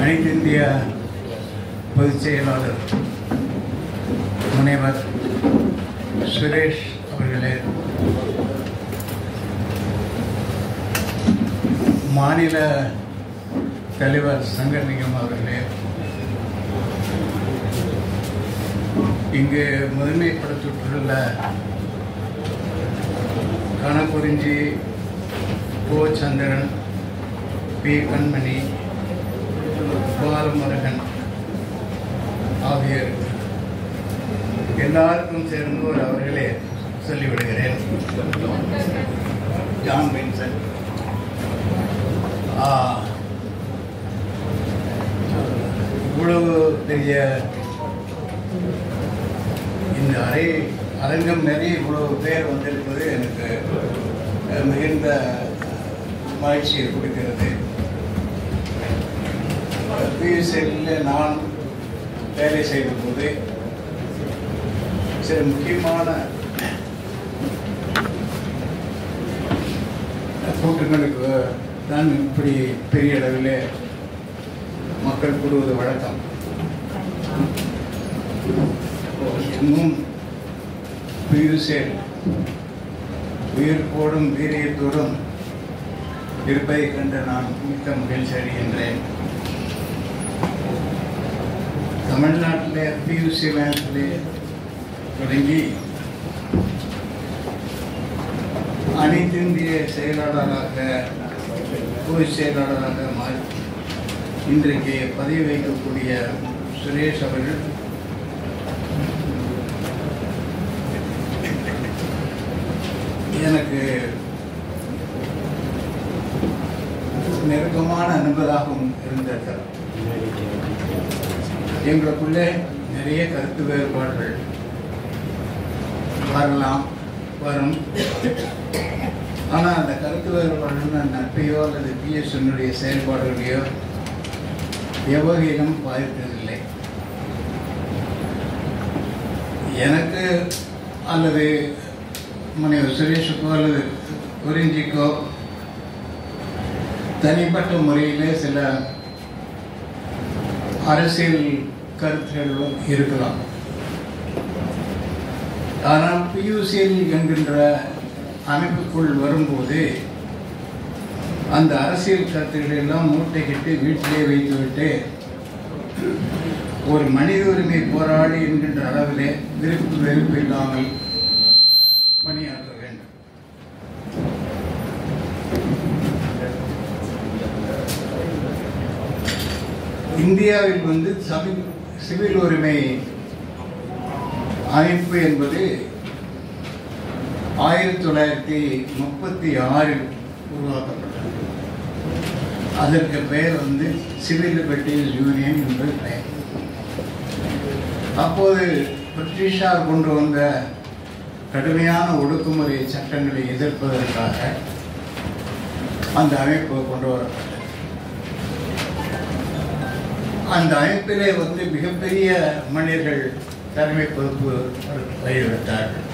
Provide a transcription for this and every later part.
அனைத்து இந்திய பொதுச் செயலாளர் முனைவர் சுரேஷ் அவர்களே, மாநில தலைவர் சங்கர்லிங்கம் அவர்களே, இங்கு முதன்மைப்படுத்தப்பட்டுள்ள கணக்குறிஞ்சி ஓ சந்திரன், பி கண்மணி, பாலமுருகன் ஆகியோர் எல்லாருக்கும் சேர்ந்து ஒரு அவர்களே சொல்லிவிடுகிறேன். ஜான் வின்சன் இவ்வளவு பெரிய இந்த அரங்கம் நிறைய இவ்வளவு பேர் வந்திருப்பது எனக்கு மிகுந்த மகிழ்ச்சியை கொடுக்கிறது. பிஎஸ்எல்லில் நான் வேலை செய்த போது சில முக்கியமான கூட்டங்களுக்கு தான் இப்படி பெரிய அளவில் மக்கள் கூடுவது வழக்கம். இன்னும் பியூசேல் உயிர் போடும் வீரியத்தோடும் இருப்பதை கண்டு நான் மிக்க மகிழ்ச்சி அடைகின்றேன். தமிழ்நாட்டில் பியூசி பேங்கில் தொடங்கி அனைத்து இந்திய செயலாளராக பொதுச் செயலாளராக மாறி இன்றைக்கு பதவி வைக்கக்கூடிய சுரேஷ் அவர்கள் எனக்கு நெருக்கமான நண்பராகவும் இருந்திருக்கிறார். எங்களுக்குள்ளே நிறைய கருத்து வேறுபாடுகள் வரும். ஆனால் அந்த கருத்து வேறுபாடுகள் நட்பையோ அல்லது பிஎஸ்னுடைய செயல்பாடுகளையோ எவ்வகையிலும் பாதித்ததில்லை. எனக்கு அல்லது முனைவர் சுரேஷுக்கோ அல்லது குறிஞ்சிக்கோ தனிப்பட்ட முறையிலே சில அரசியல் கருத்துகளும் இருக்கலாம். ஆனால் பியூசிஎல் என்கின்ற அமைப்புக்குள் வரும்போது அந்த அரசியல் கருத்துக்களை எல்லாம் மூட்டைக்கிட்டு வீட்டிலே வைத்துவிட்டு ஒரு மனித உரிமை போராளி என்கின்ற அளவிலே வெறுப்பு இல்லாமல் பணியாற்ற வேண்டும். இந்தியாவில் சிவில் உரிமை அமைப்பு என்பது 1936 உருவாக்கப்பட்டது. அதற்கு பெயர் சிவில் லிபர்ட்டீஸ் யூனியன் என்பது பெயர். அப்போது பிரிட்டிஷார் கொண்டு வந்த கடுமையான ஒடுக்குமுறை சட்டங்களை எதிர்ப்பதற்காக அந்த அமைப்பு கொண்டு வரப்பட்டது. அந்த அமைப்பிலே மிகப்பெரிய மனிதர்கள் தலைமை பொறுப்பு வகித்தார்கள்.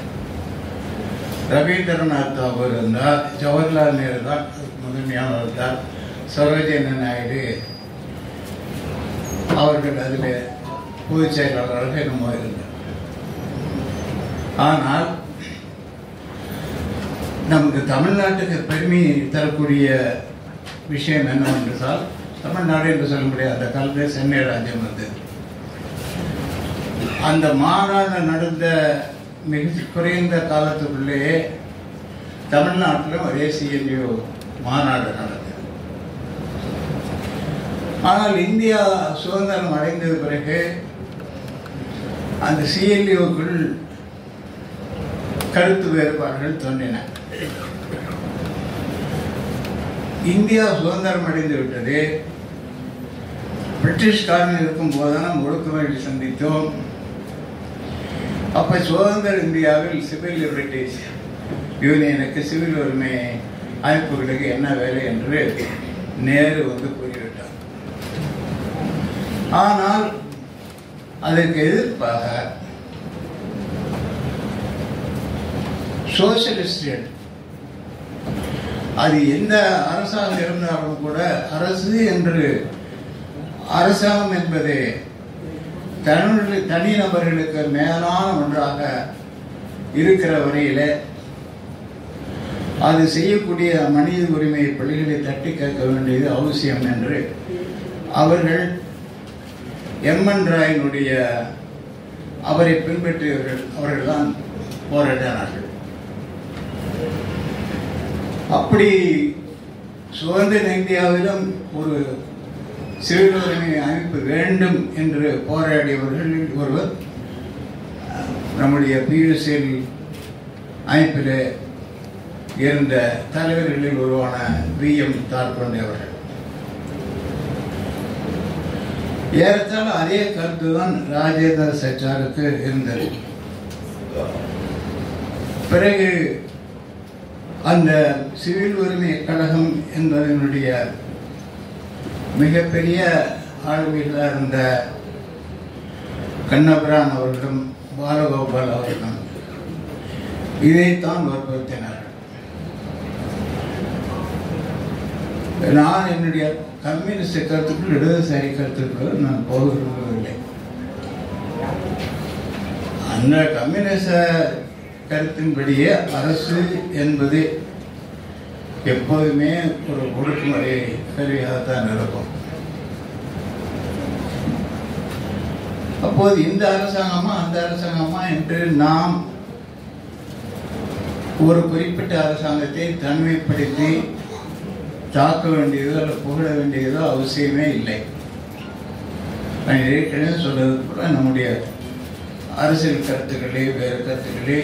ரவீந்திரநாத் தாகூர் இருந்தார், ஜவஹர்லால் நேரு தான் முதன்மையானவர் இருந்தார், சரோஜினி நாயுடு அவர்கள் அதில் பொதுச் செயலாளராக என்னமோ இருந்தார். ஆனால் நமக்கு தமிழ்நாட்டுக்கு பெருமை தரக்கூடிய விஷயம் என்னவென்றால், தமிழ்நாடு என்று சொல்ல முடியாது, அந்த காலத்தில் சென்னை ராஜ்யம் வந்தது. அந்த மாநாடு நடந்த மிக குறைந்த காலத்துக்குள்ளேயே தமிழ்நாட்டிலும் ஒரே சிஎல்யூ மாநாடு நடந்தது. ஆனால் இந்தியா சுதந்திரம் அடைந்தது பிறகு அந்த சிஎல்யூக்குள் கருத்து வேறுபாடுகள் தோன்றின. இந்தியா சுதந்திரம் அடைந்து விட்டது. பிரிட்டிஷ்காரன் இருக்கும் போதுதான் நாம் ஒடுக்குமுறை சந்தித்தோம். அப்போ சுதந்திர இந்தியாவில் சிவில் லிபர்ட்டீஸ் யூனியனுக்கு சிவில் உரிமை அமைப்புகளுக்கு என்ன வேலை என்று நேரு கூறிவிட்டார். ஆனால் அதற்கு எதிர்ப்பாக சோசியலிஸ்டுகள், அது எந்த அரசாக இருந்தாலும் கூட அரசு என்று அரசாங்கம் என்பது தனிநபர்களுக்கு மேலான ஒன்றாக இருக்கிற வரையில அது செய்யக்கூடிய மனித உரிமை பள்ளிகளை தட்டி கேட்க வேண்டியது அவசியம் என்று அவர்கள் எம்என் ராயினுடைய அவரை பின்பற்றியவர்கள் அவர்கள்தான் போராடினார்கள். அப்படி சுதந்திர இந்தியாவிலும் ஒரு சிவில் உரிமை அமைப்பு வேண்டும் என்று போராடியவர்கள் ஒருவர் நம்முடைய பியூசிஎல் அமைப்பில் இருந்த தலைவர்களில் ஒருவான வி.எம். தார்கொண்டே அவர்கள். ஏறத்தாழ அதே கருத்துதான் ராஜேந்திர சச்சாருக்கு இருந்தது. பிறகு அந்த சிவில் உரிமை கழகம் என்பதனுடைய மிகப்பெரிய ஆளுமைகளாக இருந்த கண்ணபிரான் அவர்களும் பாலகோபால் அவர்களும் இதைத்தான் வற்புறுத்தினார்கள். நான் என்னுடைய கம்யூனிஸ்ட் கருத்துக்கள் இடதுசாரி கருத்துக்கள் நான் போக விரும்பவில்லை. அந்த கம்யூனிச கருத்தின்படியே அரசு என்பது எப்போதுமே ஒரு ஒடுக்குமுறை கருவியாகத்தான் இருக்கும். அப்போது இந்த அரசாங்கமா அந்த அரசாங்கமா என்று நாம் ஒரு குறிப்பிட்ட அரசாங்கத்தை தனிமைப்படுத்தி தாக்க வேண்டியதோ அல்ல புகழ வேண்டியதோ அவசியமே இல்லை. நான் ஏற்கனவே சொல்றது கூட நம்முடைய அரசியல் கருத்துக்களே வேறு கருத்துக்களே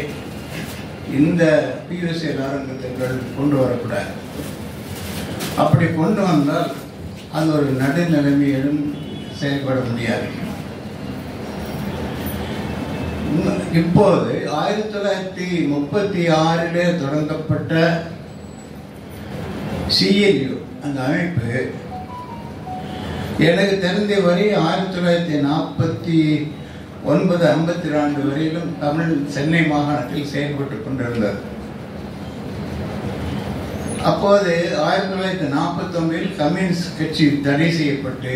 இந்த பியூசிஎல் அரங்கத்திற்குள் கொண்டு வரக்கூடாது. அப்படி கொண்டு வந்தால் அது ஒரு நடுநிலைமையிலும் செயல்பட முடியாது. இப்போது 1936 தொடங்கப்பட்ட CLU அந்த அமைப்பு எனக்கு தெரிந்த வரை 1949, 52 வரையிலும் தமிழ் சென்னை மாகாணத்தில் செயல்பட்டுக் கொண்டிருந்தது. அப்போது 1949 கம்யூனிஸ்ட் கட்சி தடை செய்யப்பட்டு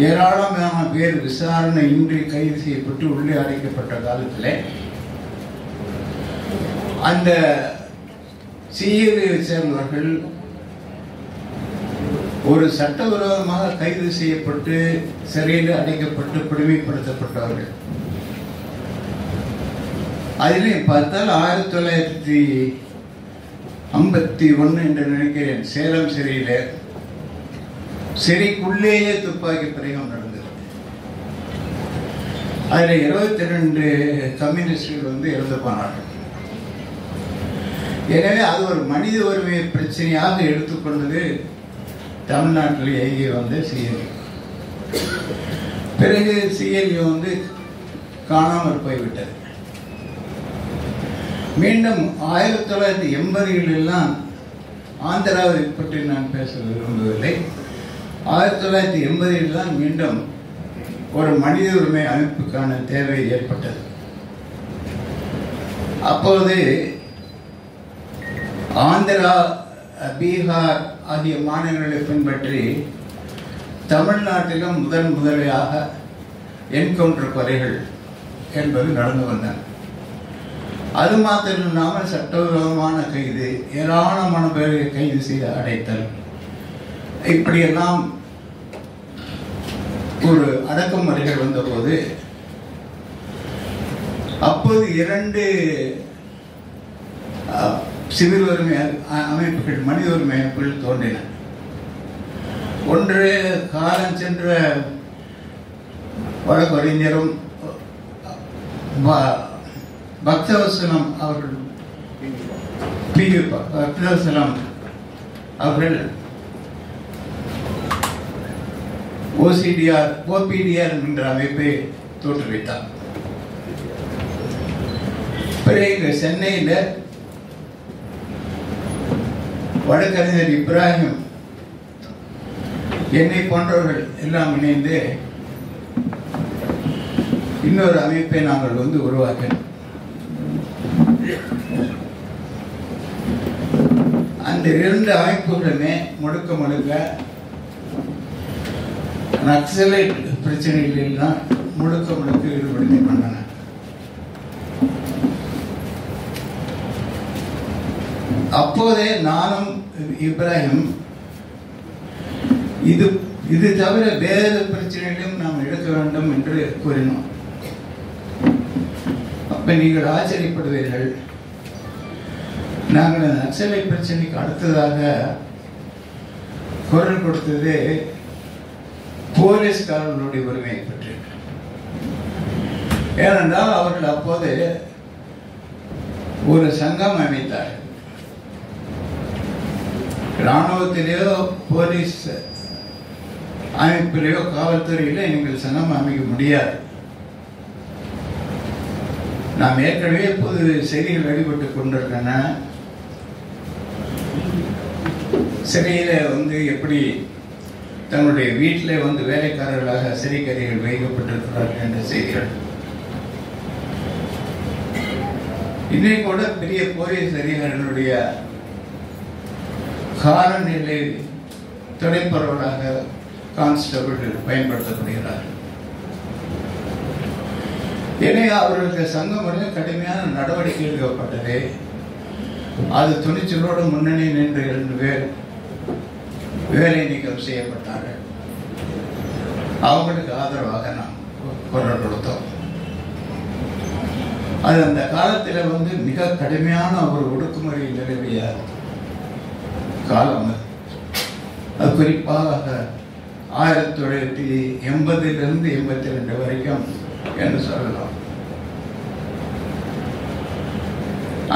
ஏராளமான பேர் விசாரணை இன்றி கைது செய்யப்பட்டு உள்ளே அடைக்கப்பட்ட காலத்தில் அந்த CLU சேர்ந்தவர்கள் ஒரு சட்டவிரோதமாக கைது செய்யப்பட்டு சிறையில் அடைக்கப்பட்டு கொடுமைப்படுத்தப்பட்டவர்கள். அதிலே பார்த்தால் 1951 என்று நினைக்கிறேன், சேலம் சிறையில் சிறைக்குள்ளேயே துப்பாக்கி பிரயோகம் நடந்தது. அதில் 22 கம்யூனிஸ்டுகள் இறந்து போனார்கள். எனவே அது ஒரு மனித உரிமை பிரச்சனையாக எடுத்துக்கொண்டது தமிழ்நாட்டில் இயங்கி வந்த CLU. பிறகு CLU காணாமல் போய்விட்டது. மீண்டும் 1980 ஆந்திராவை பற்றி நான் பேச விரும்பவில்லை. 1980 தான் மீண்டும் ஒரு மனித உரிமை அமைப்புக்கான தேவை ஏற்பட்டது. அப்போது ஆந்திரா, பீகார் ஆகிய மாநிலங்களை பின்பற்றி தமிழ்நாட்டிலும் முதலியாக என்கவுண்டர் கொலைகள் என்பது நடந்து வந்தன. அது மாத்திரம் இல்லாமல் சட்டவிரோதமான கைது, ஏராளமான பேரை கைது செய்து அடைத்தல், இப்படியெல்லாம் ஒரு அடக்குமுறைகள் வந்தபோது அப்போது 2 சிவில் உரிமை அமைப்புகள், மனித உரிமை அமைப்புகள் தோன்றின. ஒன்று காலம் சென்ற வழக்கறிஞரும் பக்தவசலம் அவர்கள், பக்தவசலம் அவர்கள் OPDR என்ற அமைப்பை தோற்றுவித்தார். பிறகு சென்னையில் வழக்கறிஞர் இப்ராஹிம், என்னை போன்றவர்கள் எல்லாம் இணைந்து இன்னொரு அமைப்பை நாங்கள் உருவாக்கினோம். அந்த 2 அமைப்புகளுமே முழுக்க நக்சலைட் பிரச்சனைகளில் தான் முழுக்க ஈடுபடுத்தி பண்ணன. அப்போதே நானும் இப்ராஹிம் இது தவிர வேறு பிரச்சனைகளையும் நாம் எடுக்க வேண்டும் என்று கூறினோம். அப்ப நீங்கள் ஆச்சரியப்படுவீர்கள், நாங்கள் நக்சலைட் பிரச்சனைக்கு அடுத்ததாக குரல் கொடுத்தது போலீஸ்காரர்களுடைய உரிமையை பற்றி. ஏனென்றால் அவர்கள் அப்போது ஒரு சங்கம் அமைத்தார்கள். இராணுவத்திலேயோ போலீஸ் அமைப்பிலேயோ காவல்துறையில நீங்கள் சங்கம் அமைக்க முடியாது. நாம் ஏற்கனவே பொது செய்திகள் வெளிப்பட்டுக் கொண்டிருக்கின்றன. சிறையில எப்படி தங்களுடைய வீட்டில் வேலைக்காரர்களாக சிறைக்கரைகள் வைக்கப்பட்டிருக்கிறார்கள் என்ற செய்திகள். இன்னைக்கு கூட பெரிய போலீஸ் அதிகாரிகளுடைய காலநிலை துணைப்பரவலாக கான்ஸ்டபிள்கள் பயன்படுத்தப்படுகிறார்கள். எனவே அவர்களுக்கு சங்கம் கடுமையான நடவடிக்கை எடுக்கப்பட்டது. அது துணிச்சலோடு முன்னணி நின்று 2 பேர் வேலை நீக்கம் செய்யப்பட்டார்கள். அவங்களுக்கு ஆதரவாக நாம் குரல் கொடுத்தோம். அது அந்த காலத்தில் மிக கடுமையான ஒரு ஒடுக்குமுறை நிலவிய காலம். அது குறிப்பாக 1980 82 வரைக்கும் என்று சொல்லலாம்.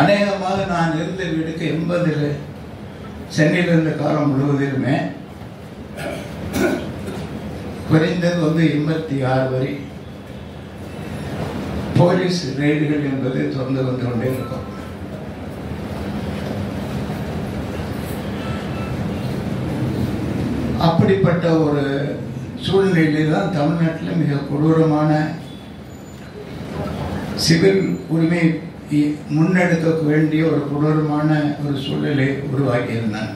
அநேகமாக நான் இருந்த வீடுக்கு 80 சென்னையில் இருந்த காலம் முழுவதிலுமே குறைந்தது 86 வரை போலீஸ் ரெய்டுகள் என்பது தொடர்ந்து வந்து கொண்டே இருக்கும். அப்படிப்பட்ட ஒரு சூழ்நிலையிலே தான் தமிழ்நாட்டில் மிக கொடூரமான சிவில் உரிமை முன்னெடுக்க வேண்டிய ஒரு கொடூரமான ஒரு சூழலை உருவாக்கி இருந்தான்.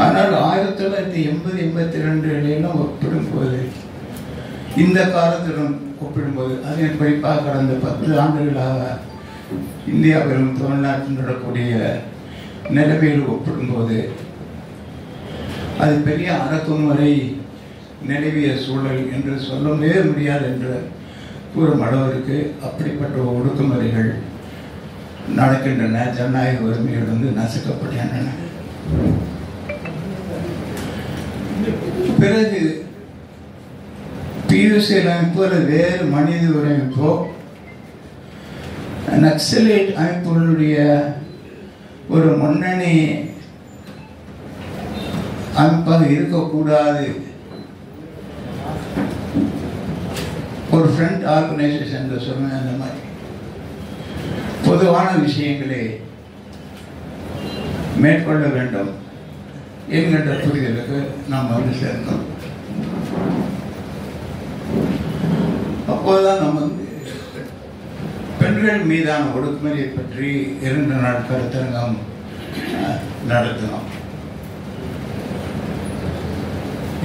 ஆனால் 1980 82 ஒப்பிடும்போது, இந்த காலத்துடன் ஒப்பிடும்போது, அதன் குறிப்பாக கடந்த 10 ஆண்டுகளாக இந்தியாவிலும் தமிழ்நாட்டில் நடக்கக்கூடிய நிலைமையில் ஒப்பிடும்போது அது பெரிய அடக்குமுறை நிலவிய சூழல் என்று சொல்லவே முடியாது என்று கூறும் அளவிற்கு அப்படிப்பட்ட ஒடுக்குமுறைகள் நடக்கின்றன. ஜனநாயக உரிமைகள் நசுக்கப்படுகின்றன. பிறகு பியூசி அமைப்பு வேறு மனித உரிமைப்போ நக்சலைட் அமைப்புகளுடைய ஒரு முன்னணி அமைப்பாக இருக்கக்கூடாது, ஒரு ஃப்ரண்ட் ஆர்கனைசேஷன் என்று சொல்லுங்க, அந்த மாதிரி பொதுவான விஷயங்களை மேற்கொள்ள வேண்டும் என்கின்ற புரிதலுக்கு நாம் சேர்ந்தோம். அப்போதுதான் நம்ம பெண்கள் மீதான ஒடுக்குமுறையை பற்றி 2 நாள் கருத்தரங்கம் நடத்தினோம்.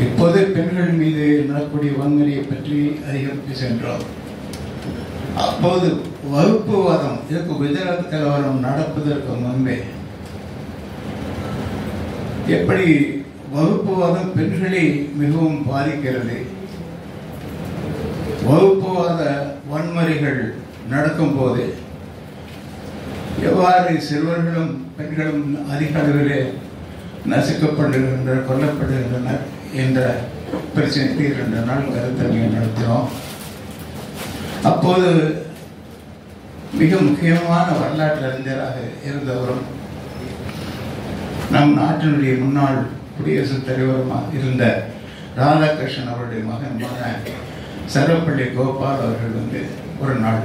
இப்போது பெண்கள் மீது நடக்கூடிய வன்முறையை பற்றி அதிகம் சென்றோம். அப்போது வகுப்புவாதம் குஜராத் கலவரம் நடப்பதற்கு முன்பே எப்படி வகுப்புவாதம் பெண்களை மிகவும் பாதிக்கிறது, வகுப்புவாத வன்முறைகள் நடக்கும் போது எவ்வாறு சிறுவர்களும் பெண்களும் அதிக அளவில் நசுக்கப்படுகின்றனர், கொல்லப்படுகின்றனர் என்ற பிரச்சனைக்கு 2 நாள் கருத்தரங்கை நடத்தினோம். அப்போது மிக முக்கியமான வரலாற்று அறிஞராக இருந்தவரும் நம் நாட்டினுடைய முன்னாள் குடியரசுத் தலைவருமாக இருந்த ராதாகிருஷ்ணன் அவருடைய மகன்மான சர்வப்பள்ளி கோபால் அவர்கள் ஒரு நாள்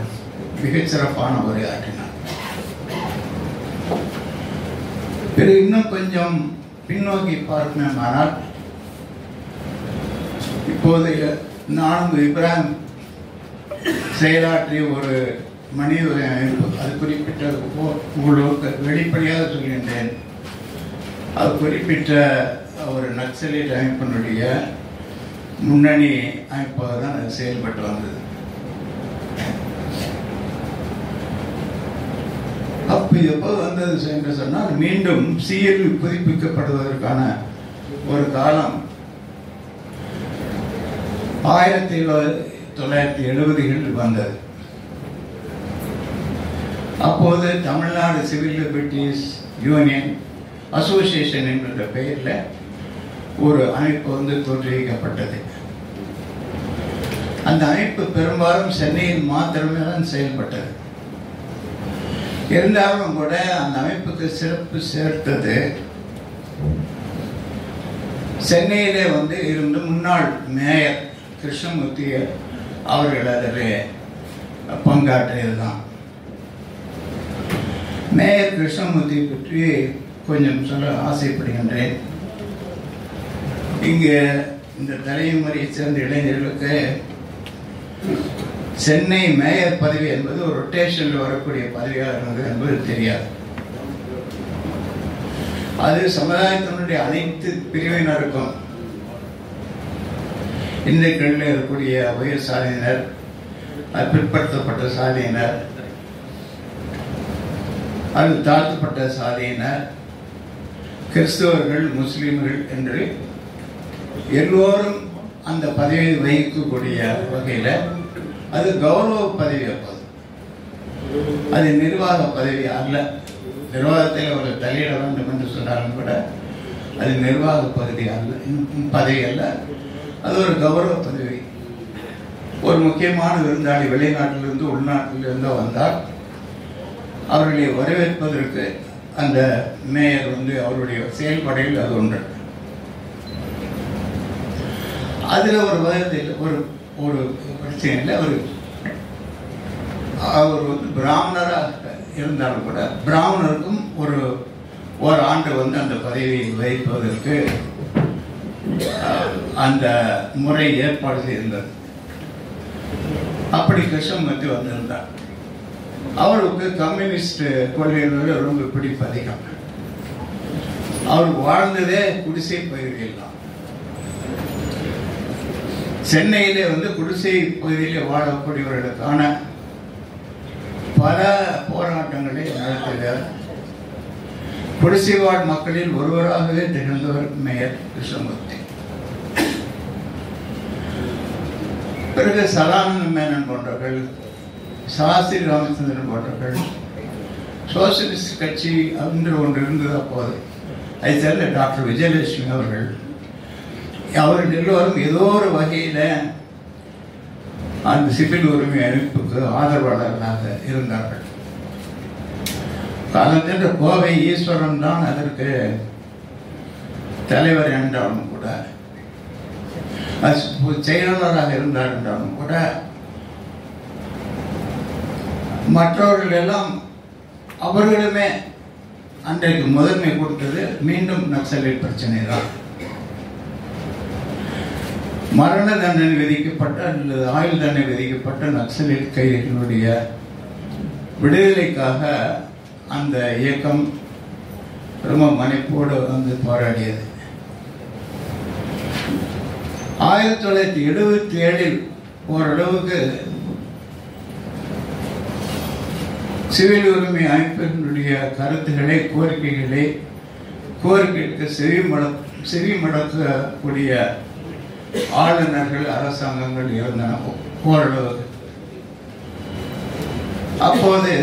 மிகச்சிறப்பான உரையாற்றினார். பிறகு இன்னும் கொஞ்சம் பின்னோக்கி பார்க்கணுமானால், இப்போதைய நான்கு இப்ராஹிம் செயலாற்றிய ஒரு மனித உரிமை அமைப்பு, அது குறிப்பிட்ட உங்களுக்கு வெளிப்படையாக சொல்கின்றேன், அது குறிப்பிட்ட ஒரு நக்சலைட் அமைப்பினுடைய முன்னணி அமைப்பாக தான் அது செயல்பட்டு வந்தது. அப்போ எப்போ வந்தது என்று சொன்னால் மீண்டும் சிஎல்வி புதுப்பிக்கப்படுவதற்கான ஒரு காலம் 1970களில் வந்தது. அப்போது தமிழ்நாடு சிவில் லிபர்ட்டீஸ் யூனியன் அசோசியேஷன் என்கிற பெயரில் ஒரு அமைப்பு தோற்றுவிக்கப்பட்டது. அந்த அமைப்பு பெரும்பாலும் சென்னையில் மாத்திரமே தான் செயல்பட்டது. இருந்தாலும் கூட அந்த அமைப்புக்கு சிறப்பு சேர்த்தது சென்னையிலே இருந்து முன்னாள் மேயர் கிருஷ்ணமூர்த்தி அவர்கள் அதில் பங்காற்றியதுதான். மேயர் கிருஷ்ணமூர்த்தி பற்றி கொஞ்சம் சொல்ல ஆசைப்படுகின்றேன். இங்கே இந்த தலைமுறையை சேர்ந்த இளைஞர்களுக்கு சென்னை மேயர் பதவி என்பது ஒரு ரொட்டேஷனில் வரக்கூடிய பதவியாக இருந்தது என்பது தெரியாது. அது சமுதாயத்தினுடைய அனைத்து பிரிவினருக்கும், இன்றைகளில் இருக்கக்கூடிய உயர் சாதியினர், பிற்படுத்தப்பட்ட சாதியினர், அது தாழ்த்தப்பட்ட சாதியினர், கிறிஸ்தவர்கள், முஸ்லிம்கள் என்று எல்லோரும் அந்த பதவியை வகிக்கக்கூடிய வகையில் அது கௌரவ பதவி. அப்போது அது நிர்வாக பதவி அல்ல. நிர்வாகத்தில் அவர்கள் தலையிட வேண்டும் என்று சொன்னாலும் கூட அது நிர்வாக பதவி அல்ல. அது ஒரு கௌரவ பதவி. ஒரு முக்கியமான விருந்தாளி வெளிநாட்டிலிருந்து உள்நாட்டிலிருந்து வந்தால் அவர்களை வரவேற்பதற்கு அந்த மேயர் அவருடைய செயல்பாடுகள் அது ஒன்று. அதில் ஒரு விதத்தில் ஒரு பிரச்சனையில் அவர் பிராமணராக இருந்தாலும் கூட பிராமணருக்கும் ஒரு ஆண்டு அந்த பதவியை வகிப்பதற்கு அந்த முறை ஏற்பாடு செய்திருந்தது. அப்படி கிருஷ்ணமூர்த்தி வந்திருந்தார். அவருக்கு கம்யூனிஸ்ட் கொள்கைகளோடு ரொம்ப பிடிப்பு அதிகம். அவர் வாழ்ந்ததே குடிசை பகுதியில் தான். சென்னையிலே குடிசை பகுதியிலே வாழக்கூடியவர்களுக்கான பல போராட்டங்களை நடத்தினார். குடிசை வாழ் மக்களில் ஒருவராகவே திகழ்ந்தவர் மேயர் கிருஷ்ணமூர்த்தி. பிறகு சதானந்த மேனன் போன்றவர்கள், சாஸ்திரி ராமச்சந்திரன் போன்றவர்கள், சோசியலிஸ்ட் கட்சி ஒன்று இருந்தது. அப்போது அதை சேர்ந்த டாக்டர் விஜயலட்சுமி அவர்கள் எல்லோரும் ஏதோ ஒரு வகையில் அந்த சிவில் உரிமை அமைப்புக்கு ஆதரவாளர்களாக இருந்தார்கள். காலம் சென்ற கோவை ஈஸ்வரன் தான் அதற்கு தலைவர் என்றாலும் கூட, செயலாளராக இருந்தார் என்றாலும் கூட, மற்றவர்கள் எல்லாம் அவர்களுமே அன்றைக்கு முதன்மை கொடுத்தது மீண்டும் நக்சலைட் பிரச்சனை தான். மரண தண்டனை விதிக்கப்பட்ட அல்லது ஆயுள் தண்டனை விதிக்கப்பட்ட நக்சலைட் கைதிகளுடைய விடுதலைக்காக அந்த இயக்கம் ரொம்ப மனைப்போடு போராடியது. 1977 ஓரளவுக்கு சிவில் உரிமை அமைப்பினுடைய கருத்துக்களை, கோரிக்கைகளுக்கு செவி மடக்கக்கூடிய ஆளுநர்கள், அரசாங்கங்கள் இருந்தன ஓரளவுக்கு. அப்போது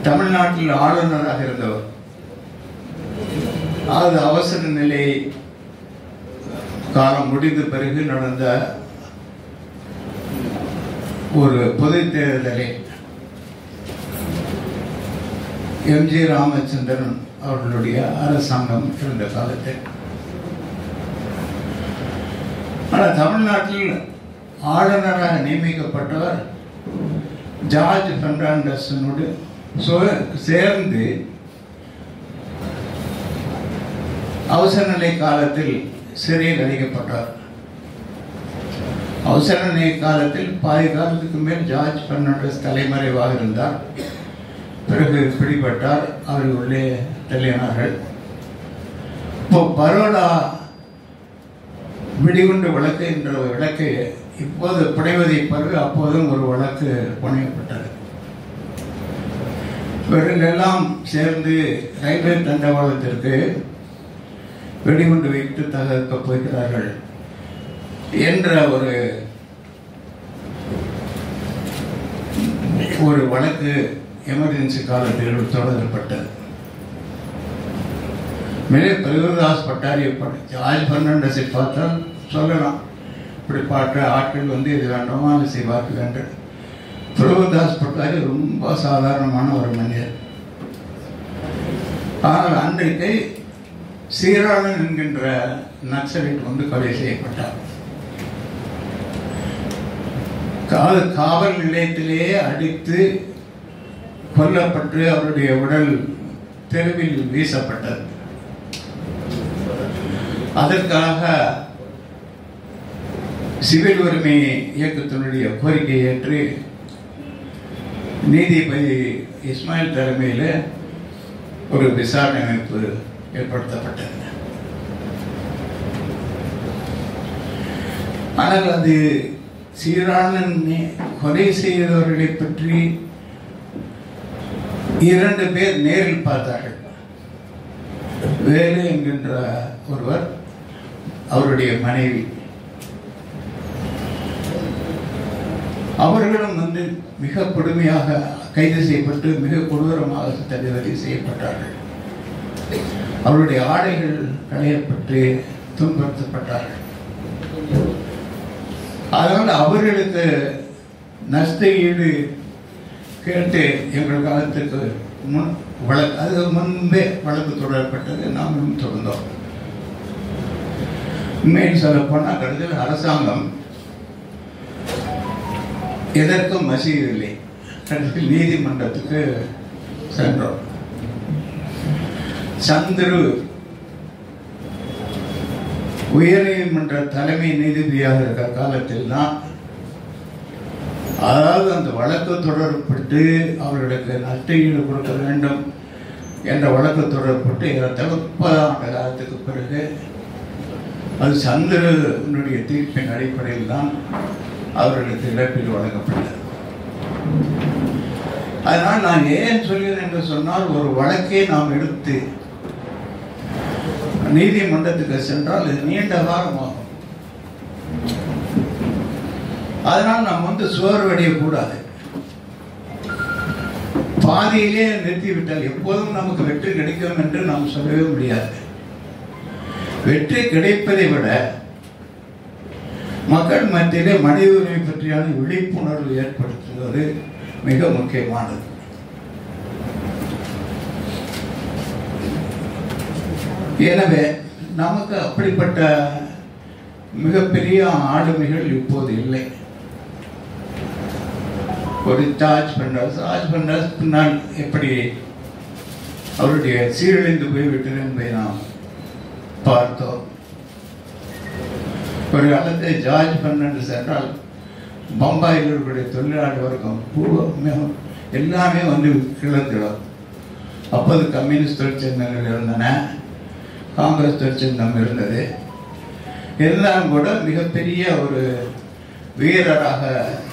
தமிழ்நாட்டில் ஆளுநராக இருந்தவர், அது அவசர நிலை காலம் முடிந்த பிறகு நடந்த ஒரு பொது தேர்தலை எம்.ஜி. ராமச்சந்திரன் அவர்களுடைய அரசாங்கம் இருந்த காலத்தில். ஆனால் தமிழ்நாட்டில் ஆளுநராக நியமிக்கப்பட்டவர் ஜார்ஜ் பெர்னாண்டஸோடு சேர்ந்து அவசர நிலை காலத்தில் சிறையில் அடைக்கப்பட்டார். அவசர நிலை காலத்தில் பாதி காலத்துக்கு மேல் ஜார்ஜ் பெர்னாண்டஸ் தலைமறைவாக இருந்தார். பிறகு பிடிபட்டார். அவர் உள்ளே தள்ளினார்கள். இப்போ பரோடா வெடிகுண்டு வழக்கு என்ற வழக்கு இப்போது புனைவதை பிறகு அப்போதும் ஒரு வழக்கு புனையப்பட்டது. இவர்கள் எல்லாம் சேர்ந்து ரயில்வே தண்டவாளத்திற்கு வெடிகுண்டு வைத்து தகர்க்கப் போகிறார்கள் என்ற ஒரு வழக்கு எமர்ஜென்சி காலத்தில் தொடரப்பட்டது. மேலே பிரபுதாஸ் பட்டாரியை ஜார்ஜ் பெர்னாண்டஸை பார்த்தால் சொல்லலாம், இப்படி பாட்ட ஆட்கள் இது வேண்டாமா அது செய்வார்கள் என்று. பிரபுதாஸ் பட்டாரி ரொம்ப சாதாரணமான ஒரு மனிதர். ஆனால் அன்றைக்கு சீராளன் என்கின்ற நக்சலைட் கொலை செய்யப்பட்டார். காவல் நிலையத்திலேயே அடித்து கொல்லப்பட்டு அவருடைய உடல் தெருவில் வீசப்பட்டது. அதற்காக சிவில் உரிமை இயக்கத்தினுடைய கோரிக்கையை ஏற்று நீதிபதி இஸ்மாயில் தலைமையில் ஒரு விசாரணை அமைப்பு ஏற்படுத்தப்பட்டது. ஆனால் அது சீராளன் கொலை செய்தவர்களை பற்றி 2 பேர் நேரில் பார்த்தார்கள். வேலு என்கின்ற ஒருவர், அவருடைய மனைவி. அவர்களும் மிக கொடுமையாக கைது செய்யப்பட்டு மிக கொடூரமாக தள்ளுவதை செய்யப்பட்டார்கள். அவருடைய ஆடைகள் களையப்பட்டு துன்புறுத்தப்பட்டார்கள். அதனால் அவர்களுக்கு நஷ்ட ஈடு கேட்டு எங்கள் காலத்துக்கு அது முன்பே வழக்கு தொடரப்பட்டது. நாமும் தொடர்ந்தோம். உண்மையில் சொல்ல போனால் கடைசியில் அரசாங்கம் எதற்கும் மசியவில்லை. கடைசியில் நீதிமன்றத்துக்கு சென்றோம். சந்துரு உயர்நீதிமன்ற தலைமை நீதிபதியாக இருக்கிற காலத்தில் தான், அதாவது அந்த வழக்கு தொடரப்பட்டு அவர்களுக்கு நஷ்ட ஈடு கொடுக்க வேண்டும் என்ற வழக்கு தொடரப்பட்டு 30 ஆண்டு காலத்துக்கு பிறகு அது சந்திரனுடைய தீர்ப்பின் அடிப்படையில் தான் அவர்களுக்கு இழப்பீடு வழங்கப்பட்டது. அதனால் நான் ஏன் சொல்கிறேன் என்று சொன்னால், ஒரு வழக்கை நாம் எடுத்து நீதிமன்றத்துக்கு சென்றால் இது நீண்ட காலமாகும். அதனால் நாம் சோர்வடையக்கூடாது. பாதியிலே நிறுத்திவிட்டால் எப்போதும் நமக்கு வெற்றி கிடைக்கும் என்று நாம் சொல்லவே முடியாது. வெற்றி கிடைப்பதை விட மக்கள் மத்தியிலே மனித உரிமை பற்றியான விழிப்புணர்வு ஏற்படுத்துவது மிக முக்கியமானது. எனவே நமக்கு அப்படிப்பட்ட மிகப்பெரிய ஆளுமைகள் இப்போது இல்லை. ஒரு ஜார்ஜ் பெர்னாண்டஸ் பின்னால் எப்படி அவருடைய சீரழிந்து போய்விட்டது என்பதை நாம் பார்த்தோம். ஒரு காலத்தில் ஜார்ஜ் பெர்னாண்டஸ் என்றால் பம்பாயில் இருக்கக்கூடிய தொழிலாளர் வர்க்கம் எல்லாமே கிளர்ந்திடும். அப்போது கம்யூனிஸ்ட் தொழிற்சங்கங்கள் இருந்தன, காங்கிரஸ் தொழிற்சங்கம் இருந்தது. இருந்தாலும் கூட மிகப்பெரிய ஒரு வீரராக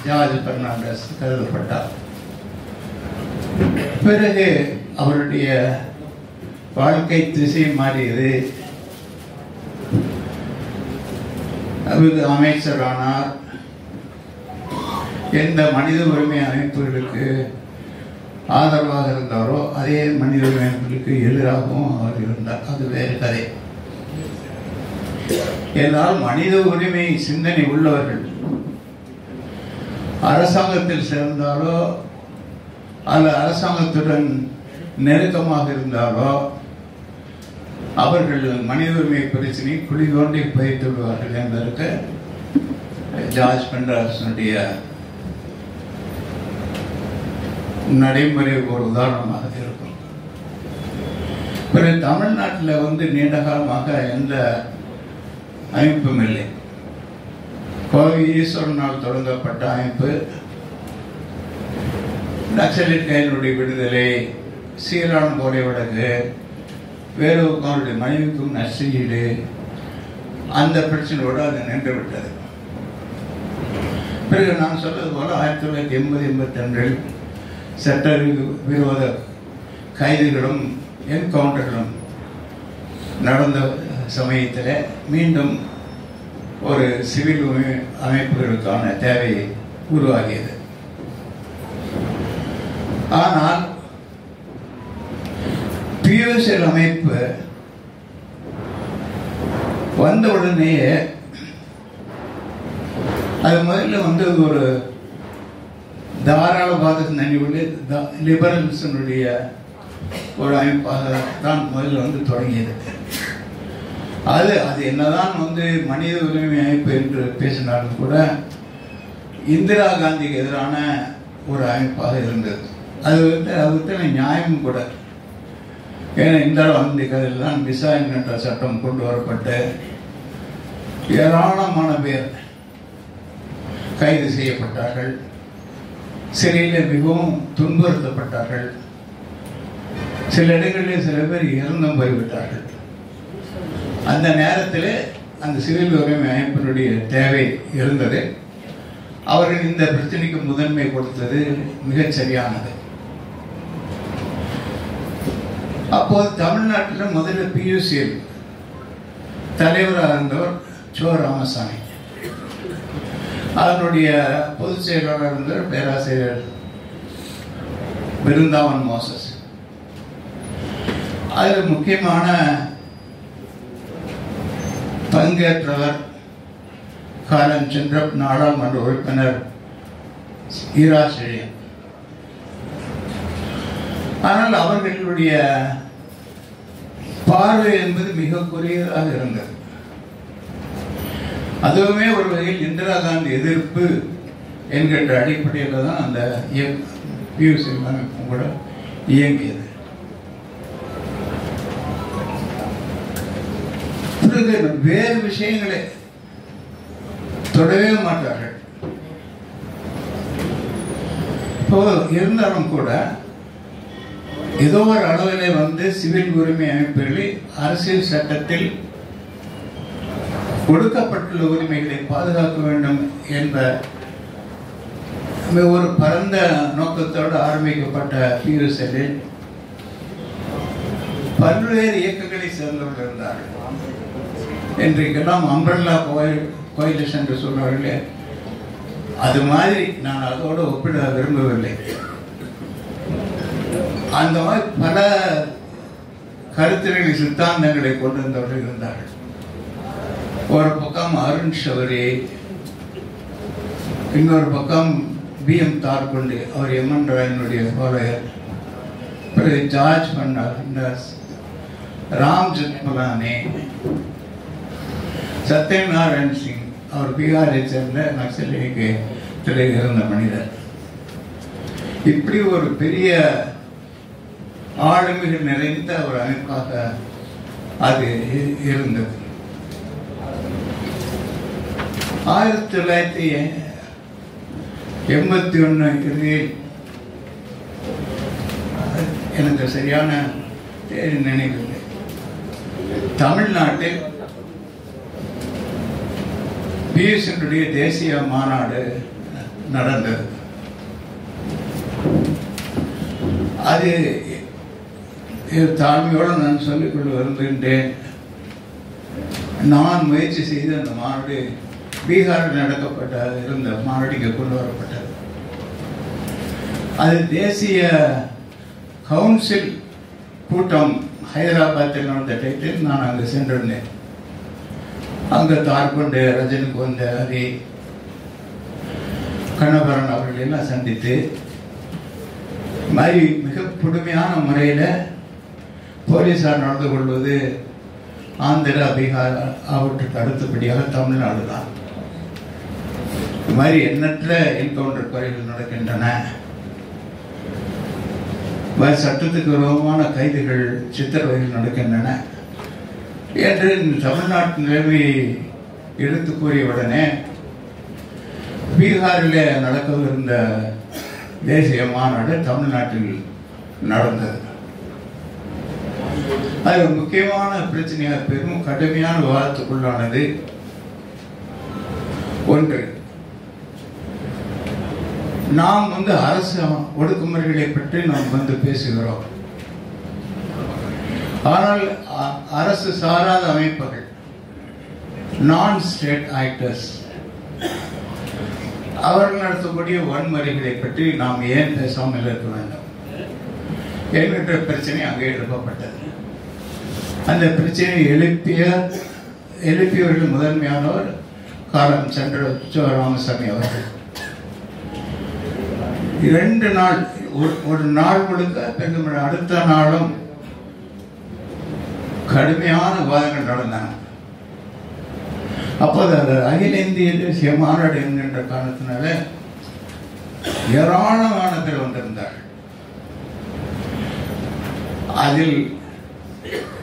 ஜார்ஜ் பெர்னாண்டஸ் கருதப்பட்டார். பிறகு அவருடைய வாழ்க்கை திசை மாறியது. அவர் அமைச்சரானார். எந்த மனித உரிமை அமைப்புகளுக்கு ஆதரவாக இருந்தாரோ அதே மனித உரிமை அமைப்புகளுக்கு எதிராகவும் அவர் இருந்தார். அது வேறு கதை. என்றால் மனித உரிமை சிந்தனை உள்ளவர்கள் அரசாங்கத்தில் சேர்ந்தாலோ அல்ல அரசாங்கத்துடன் நெருக்கமாக இருந்தாலோ அவர்கள் மனித உரிமை பிரச்சனை குழி தோண்டி பயிர்த்து விடுவார்கள் என்பதற்கு ஜார்ஜ் பெர்னாண்டஸுடைய நடைமுறை ஒரு உதாரணமாக இருக்கும். பிறகு தமிழ்நாட்டில் நீண்ட காலமாக எந்த அமைப்பும் இல்லை. கோவை ஈஸ்வரனால் தொடங்கப்பட்ட அமைப்பு நக்சலைட் கைதிகளுடைய விடுதலை, சீரான் கொலை வழக்கு, வேறு அவருடைய மனைவிக்கும் நஷ்டஈடு, அந்த பிரச்சனையோடு அது நின்று விட்டது. பிறகு நான் சொல்வது போல 1980-82 சட்ட விரோத கைதுகளும் என்கவுண்டர்களும் நடந்த சமயத்தில் மீண்டும் ஒரு சிவில் அமைப்புகளுக்கான தேவை உருவாகியது. ஆனால் பியூஎஸ்எல் அமைப்பு வந்தவுடனேயே அது முதல்ல ஒரு தாராளவாத நனிவுள்ள லிபரலிசனுடைய ஒரு அமைப்பாக தான் முதல்ல தொடங்கியது. அது என்னதான் மனித உரிமை அமைப்பு என்று பேசினாலும் கூட இந்திரா காந்திக்கு எதிரான ஒரு அமைப்பாக இருந்தது. அது நியாயமும் கூட. ஏன்னா இந்திரா காந்தி கதையில் தான் விசா என்கின்ற சட்டம் கொண்டு வரப்பட்டு ஏராளமான பேர் கைது செய்யப்பட்டார்கள், சிறையில் மிகவும் துன்புறுத்தப்பட்டார்கள், சில இடங்களில் சில பேர் இறந்தும் போய்விட்டார்கள். அந்த நேரத்தில் அந்த சிவில் உரிமை அமைப்பினுடைய தேவை இருந்தது. அவர்கள் இந்த பிரச்சனைக்கு முதன்மை கொடுத்தது மிகச் சரியானது. அப்போது தமிழ்நாட்டில் முதல்ல பியூசிஎல் தலைவராக இருந்தவர் சோ ராமசாமி, அதனுடைய பொதுச் செயலாளர் இருந்தவர் பேராசிரியர் பிருந்தாவன் மோசஸ். அதில் முக்கியமான பங்கேற்றவர் காலம் சென்ற நாடாளுமன்ற உறுப்பினர் ஈரா செழியன். ஆனால் அவர்களுடைய பார்வை என்பது மிக குறையதாக இருந்தது. அதுவுமே ஒரு வகையில் இந்திரா காந்தி எதிர்ப்பு என்கின்ற அடிப்படையில் தான் அந்த பியூசிஎல் அமைப்பும் கூட இயங்கியது. வேறு விஷயங்களை தொடவே மாட்டார்கள். இப்போ இருந்தாலும் கூட ஏதோ ஒரு அளவில் சிவில் உரிமை அமைப்புகளில் அரசியல் சட்டத்தில் கொடுக்கப்பட்டுள்ள உரிமைகளை பாதுகாக்க வேண்டும் என்ற ஒரு பரந்த நோக்கத்தோடு ஆரம்பிக்கப்பட்ட பியூசிஎல்லில் பல்வேறு இயக்கங்களை சேர்ந்தவர்கள் இருந்தார்கள். இன்றைக்கெல்லாம் அம்பர்லா கோயிலிஷன் என்று சொல்வார்களே, அது மாதிரி நான் அதோடு ஒப்பிட விரும்பவில்லை. அந்த மாதிரி பல கருத்துக்களை சித்தாந்தங்களை கொண்டு வந்தவர்கள் இருந்தார்கள். ஒரு பக்கம் அருண் ஷவரி, இன்னொரு பக்கம் பிஎம் தார்குண்டி, அவர் எம்என் ராயனுடைய ஃபாலோயர். பிறகு ஜார்ஜ் ஃபெர்னாண்டஸ், ராம் ஜெத்மலானி, சத்யநாராயண் சிங், அவர் பீகாரை சேர்ந்த நக்சல் இயக்கத்தில் இருந்த மனிதர். இப்படி ஒரு பெரிய ஆளுமைகள் நிறைந்த ஒரு அமைப்பாக அது இருந்தது. 1981 இறுதியில், எனக்கு சரியான தேதி நினைவில்லை, தமிழ்நாட்டில் பிஎஸ்என்னுடைய தேசிய மாநாடு நடந்தது. அது தாழ்மையோடு நான் சொல்லிக்கொண்டு வருகின்றேன். நான் முயற்சி செய்து அந்த மாநாடு பீகாரில் நடக்கப்பட்ட இருந்த மாநாடு இங்கே கொண்டு வரப்பட்டது. அது தேசிய கவுன்சில் கூட்டம் ஹைதராபாத்தில் நடந்த டைட்டில் நான் அங்கு சென்றிருந்தேன். அங்கே தார்கொண்டு, ரஜினிகாந்த், ஹரி, கண்ணபரன் அவர்கள் எல்லாம் சந்தித்து மாதிரி மிக கொடுமையான முறையில் போலீஸார் நடந்து கொள்வது ஆந்திரா, பீகார் அவற்றுக்கு அடுத்தபடியாக தமிழ்நாடு தான். இது மாதிரி எண்ணற்ற என்கவுண்டர் கொலைகள் நடக்கின்றன. சட்டத்துக்கு விரோதமான கைதுகள், சித்திரவதைகள் நடக்கின்றன என்று தமிழ்நாட்டு நிலைமையை எடுத்து கூறியவுடனே பீகாரில் நடக்கவிருந்த தேசிய மாநாடு தமிழ்நாட்டில் நடந்தது. அது முக்கியமான பிரச்சனையாக பெரும் கடுமையான விவாதத்துக்குள்ளானது. ஒன்று, நாம் அரசு ஒடுக்குமுறைகளை பற்றி நாம் பேசுகிறோம். ஆனால் அரசு சாராத அமைப்புகள், நான் ஸ்டேட் ஆக்டர்ஸ், அவர்கள் நடத்தக்கூடிய வன்முறைகளை பற்றி நாம் ஏன் பேசாமல் இருக்க வேண்டும் என்கின்ற பிரச்சனை அங்கே எழுப்பப்பட்டது. அந்த பிரச்சனையை எழுப்பியவர்கள் முதன்மையானவர் காலம் சென்ற ராமசாமி அவர்கள். 2 நாள், ஒரு நாள் முழுக்க அடுத்த நாளும் கடுமையான விவாதங்கள் நடந்தன. அப்போது அது அகில இந்திய தேசிய மாநாடு என்கின்ற காரணத்தினால ஏராளமான பேர் வந்திருந்தார்கள். அதில்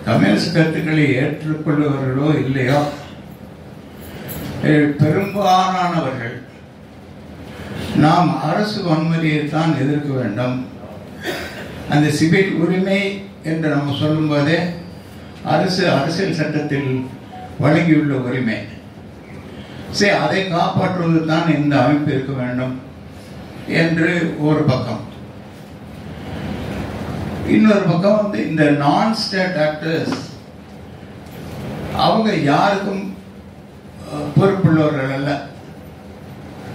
கம்யூனிஸ்ட் கருத்துக்களை ஏற்றுக்கொள்பவர்களோ இல்லையோ பெரும்பாலானவர்கள் நாம் அரசு வன்முறையைத்தான் எதிர்க்க வேண்டும், அந்த சிவில் உரிமை என்று நம்ம சொல்லும் போதே அரசியல் சட்டத்தில் வழங்கியுள்ள உரிமை, சரி அதை காப்பாற்றுவது தான் இந்த அமைப்பு இருக்க வேண்டும் என்று ஒரு பக்கம். இன்னொரு பக்கம் இந்த நான் ஸ்டேட் ஆக்டர்ஸ், அவங்க யாருக்கும் பொறுப்புள்ளவர்கள் அல்ல.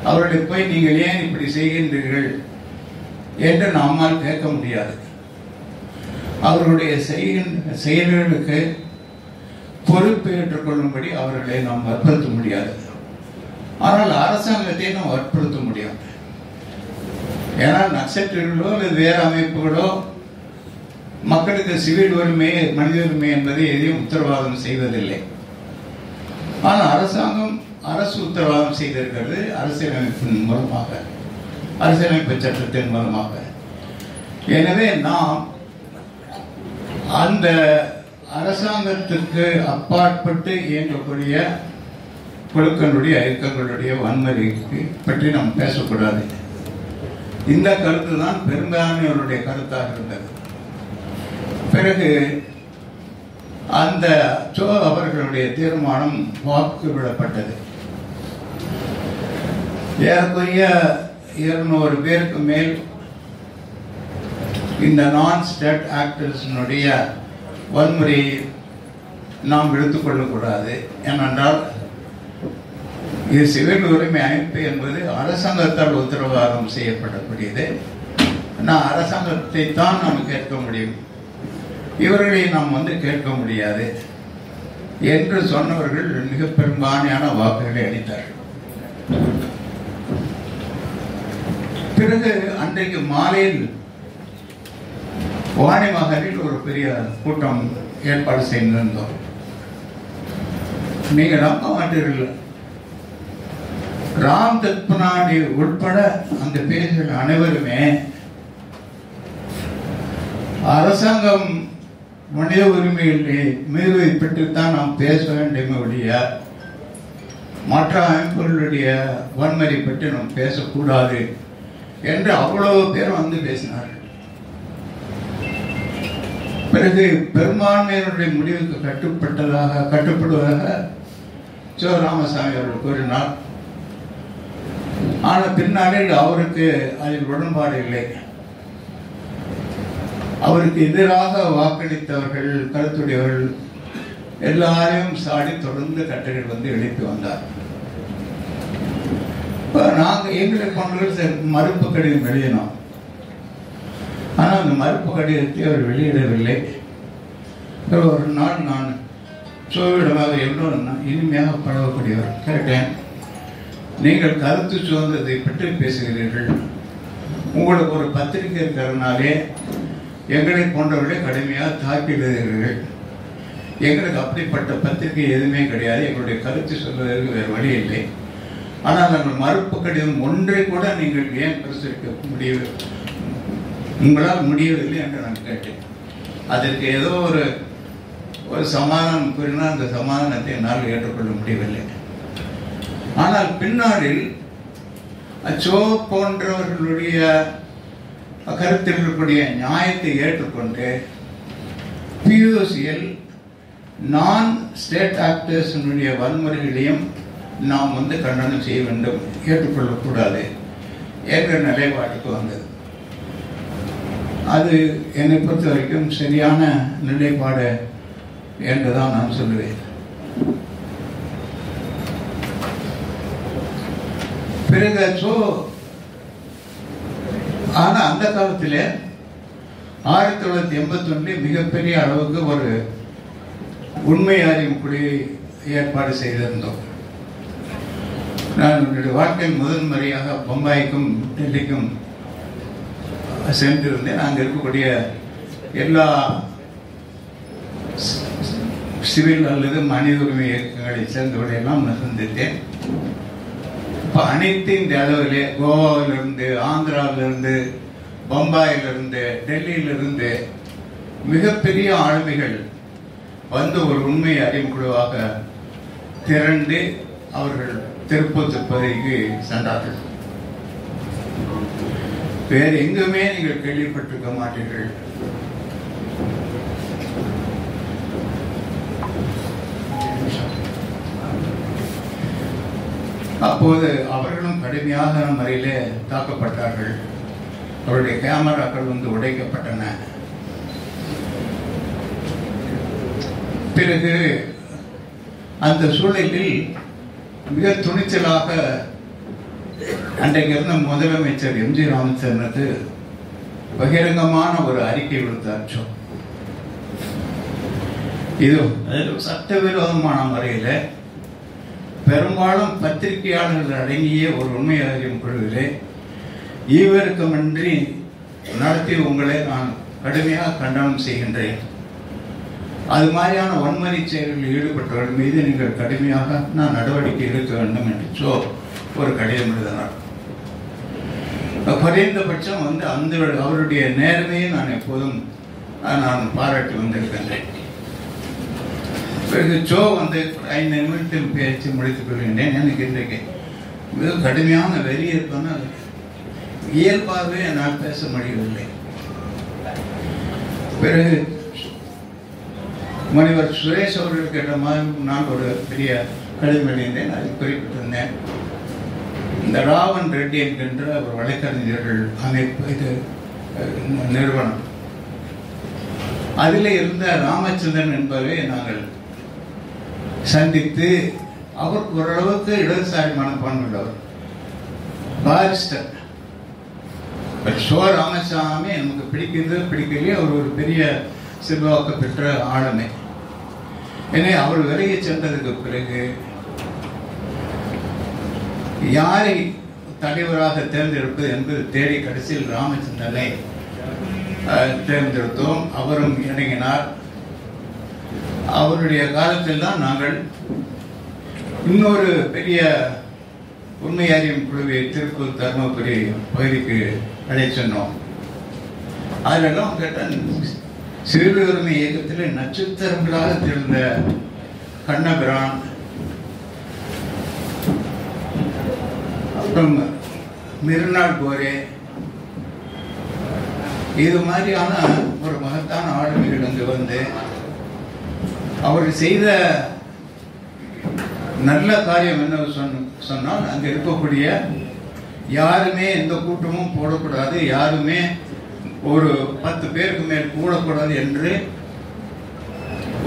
அவர்களை போய் நீங்கள் ஏன் இப்படி செய்கின்றீர்கள் என்று நம்மால் கேட்க முடியாது. அவர்களுடைய செயல்களுக்கு பொறுப்பு ஏற்றுக்கொள்ளும்படி அவர்களை நாம் வற்புறுத்த முடியாது. ஆனால் அரசாங்கத்தை நாம் வற்புறுத்த முடியும். ஏன்னா நக்சலைட்டுகளோ அல்லது வேறு அமைப்புகளோ மக்களுக்கு சிவில் உரிமை, மனித உரிமை என்பதை எதையும் உத்தரவாதம் செய்வதில்லை. ஆனால் அரசாங்கம் அரசு உத்தரவாதம் செய்திருக்கிறது அரசியலமைப்பின் மூலமாக, அரசியலமைப்பு சட்டத்தின் மூலமாக. எனவே நாம் அந்த அரசாங்கத்துக்கு அப்பாற்பட்டு இயங்கக்கூடிய குழுக்களுடைய இயக்கங்களுடைய வன்முறைக்கு பற்றி நாம் பேசக்கூடாது. இந்த கருத்து தான் பெரும்பான்மையோருடைய கருத்தாக இருந்தது. பிறகு அந்த அவர்களுடைய தீர்மானம் வாக்கு விடப்பட்டது. ஏறக்குறைய 200 பேருக்கு மேல் இந்த நான் ஸ்டேட் ஆக்டர்ஸினுடைய வன்முறையை நாம் எடுத்துக்கொள்ளக்கூடாது. ஏனென்றால் இது சிவில் உரிமை அமைப்பு என்பது அரசாங்கத்தால் உத்தரவாதம் செய்யப்படக்கூடியது. நான் அரசாங்கத்தை தான் நாம் கேட்க முடியும், இவர்களை நாம் கேட்க முடியாது என்று சொன்னவர்கள் மிக பெரும்பான்மையான வாக்குகளை அளித்தார்கள். பிறகு அன்றைக்கு மாலையில் வாணிமகரில் ஒரு பெரிய கூட்டம் ஏற்பாடு செய்திருந்தோம். நீங்கள் நம்ப மாட்டீர்கள், ராம் தத்பனாடி உட்பட அந்த பேசுகிற அனைவருமே அரசாங்கம் மனித உரிமைகளை மீறுவதை பற்றித்தான் நாம் பேச வேண்டுமே ஒழிய மற்ற அமைப்புகளுடைய வன்முறை பற்றி நாம் பேசக்கூடாது என்று அவ்வளவு பேர் பேசினார்கள். பிறகு பெரும்பான்மையினுடைய முடிவுக்கு கட்டுப்படுவதாக ராமசாமி அவர்கள் கூறினார். ஆனால் பின்னாளில் அவருக்கு அதில் உடன்பாடு இல்லை. அவருக்கு எதிராக வாக்களித்தவர்கள், கருத்துடையவர்கள் எல்லாரையும் சாடி தொடர்ந்து கட்டுரைகள் எழுப்பி வந்தார். நாங்கள் எங்களை போன்றவர்கள் மறுப்பு கடிதம் எழுதினோம். ஆனால் அந்த மறுப்பு கடிதத்தை அவர் வெளியிடவில்லை. ஒரு நாள் நான் சோவிடமாக எவ்வளோ இனிமையாக பழகக்கூடியவர் கேட்டேன், நீங்கள் கருத்து சுதந்திரத்தை பற்றி பேசுகிறீர்கள், உங்களுக்கு ஒரு பத்திரிகை இருக்கிறதுனாலே எங்களை போன்றவர்களை கடுமையாக தாக்கிடுகிறீர்கள். எங்களுக்கு அப்படிப்பட்ட பத்திரிகை எதுவுமே கிடையாது, எங்களுடைய கருத்து சொல்வதற்கு வேறு வழி இல்லை. ஆனால் நாங்கள் மறுப்பு கடிதம் ஒன்றை கூட நீங்கள் ஏன் பிரசுரிக்க முடியவில்லை, உங்களால் முடியவில்லை என்று நான் கேட்டேன். அதற்கு ஏதோ ஒரு சமாதானம் கூறினால் அந்த சமாதானத்தை என்னால் ஏற்றுக்கொள்ள முடியவில்லை. ஆனால் பின்னாளில் அச்சோ போன்றவர்களுடைய கருத்தில் இருக்கக்கூடிய நியாயத்தை ஏற்றுக்கொண்டு பியூசிஎல் நான் ஸ்டேட் ஆக்டர்ஸினுடைய வன்முறைகளையும் நாம் கண்டனம் செய்ய வேண்டும், ஏற்றுக்கொள்ளக்கூடாது என்ற நிலைப்பாட்டுக்கு வந்தது. அது என்னை பொறுத்த வரைக்கும் சரியான நிலைப்பாடு என்றுதான் நான் சொல்லுவேன். பிறகு ஆனா அந்த காலத்தில் 1981 மிகப்பெரிய அளவுக்கு ஒரு உண்மை அறியும் குழுவை ஏற்பாடு செய்திருந்தோம். நான் என்னுடைய வாழ்க்கையில் முதல் முறையாக பம்பாய்க்கும் டெல்லிக்கும் சென்றிருந்தேன். அங்கே இருக்கக்கூடிய எல்லா சிவில் அல்லது மனித உரிமை இயக்கங்களை சேர்ந்தவர்களெல்லாம் நான் சந்தித்தேன். இப்போ அனைத்து இந்த அளவிலே கோவாவிலிருந்து, ஆந்திராவிலிருந்து, பம்பாயிலிருந்து, டெல்லியிலிருந்து மிகப்பெரிய ஆளுமைகள் வந்து ஒரு உண்மை அறியும் குழுவாக திரண்டு அவர்கள் திருப்பத்தூர் பகுதிக்கு சென்றார்கள். வேறு எங்குமே நீங்கள் கேள்விப்பட்டிருக்க மாட்டீர்கள். அப்போது அவர்களும் கடுமையாக முறையிலே தாக்கப்பட்டார்கள். அவருடைய கேமராக்கள் உடைக்கப்பட்டன. பிறகு அந்த சூழலில் மிக துணிச்சலாக அன்றைக்கு இருந்த முதலமைச்சர் எம்.ஜி. ராமச்சந்திரனுக்கு பகிரங்கமான ஒரு அறிக்கை விடுத்தார். இது சட்டவிரோதமான முறையில் பெரும்பாலும் பத்திரிகையாளர்கள் அடங்கிய ஒரு உண்மை அறியும் குழுவிலே ஈவிரக்கமின்றி நடத்தி உங்களை நான் கடுமையாக கண்டனம் செய்கின்றேன். அது மாதிரியான வன்முறை செயல்களில் ஈடுபட்டவர்கள் மீது நீங்கள் கடுமையாக நான் நடவடிக்கை எடுக்க வேண்டும் என்று ஒரு கடிதம் எழுதினார். குறைந்தபட்சம் அந்த அவருடைய நேர்மையை நான் எப்போதும் நான் பாராட்டி வந்திருக்கின்றேன். பிறகு 5 நிமிடத்தில் பேச்சு முடித்துக் கொள்கின்றேன். எனக்கு இன்றைக்கு மிக கடுமையான வெறி இருப்பேன்னா இயல்பாகவே என்னால் பேச முடியவில்லை. பிறகு முனைவர் சுரேஷ் அவர்கள் கேட்ட மாதிரி நான் ஒரு பெரிய கடிதம் எழுதியிருந்தேன். அதில் குறிப்பிட்டிருந்தேன், இந்த ராவன் ரெட்டி என்கின்ற ஒரு வழக்கறிஞர்கள் அமைப்பு இது நிறுவனம், அதில் இருந்த ராமச்சந்திரன் என்பவரை நாங்கள் சந்தித்து அவர் ஓரளவுக்கு இடதுசாரி மனப்பான்மையுள்ளவர் பாரிஸ்டர். ராமசாமி நமக்கு பிடிக்கலையே அவர் ஒரு பெரிய செல்வாக்கு பெற்ற ஆளுமை. எனவே அவர் விலகி சென்றதுக்கு பிறகு யாரை தலைவராக தேர்ந்தெடுப்பது என்பது தேடி கடைசியில் ராமச்சந்திரனை தேர்ந்தெடுத்தோம். அவரும் இணங்கினார். அவருடைய காலத்தில் தான் நாங்கள் இன்னொரு பெரிய உண்மை அறியும் குழுவை திருப்பூர் தர்மபுரி பகுதிக்கு அழைச்சோம். அதிலெல்லாம் கேட்டால் சிறு உரிமை இயக்கத்தில் நட்சத்திரங்களாக திகழ்ந்த கண்ணபிரான், அப்புறம் மிர்னால் கோரே, இது மாதிரியான ஒரு மகத்தான ஆளுமைகள் அங்கு வந்து அவர் செய்த நல்ல காரியம் என்ன சொன்னால், அங்கே இருக்கக்கூடிய யாருமே எந்த கூட்டமும் போடக்கூடாது, யாருமே ஒரு 10 பேருக்கு மேல் கூடக்கூடாது என்று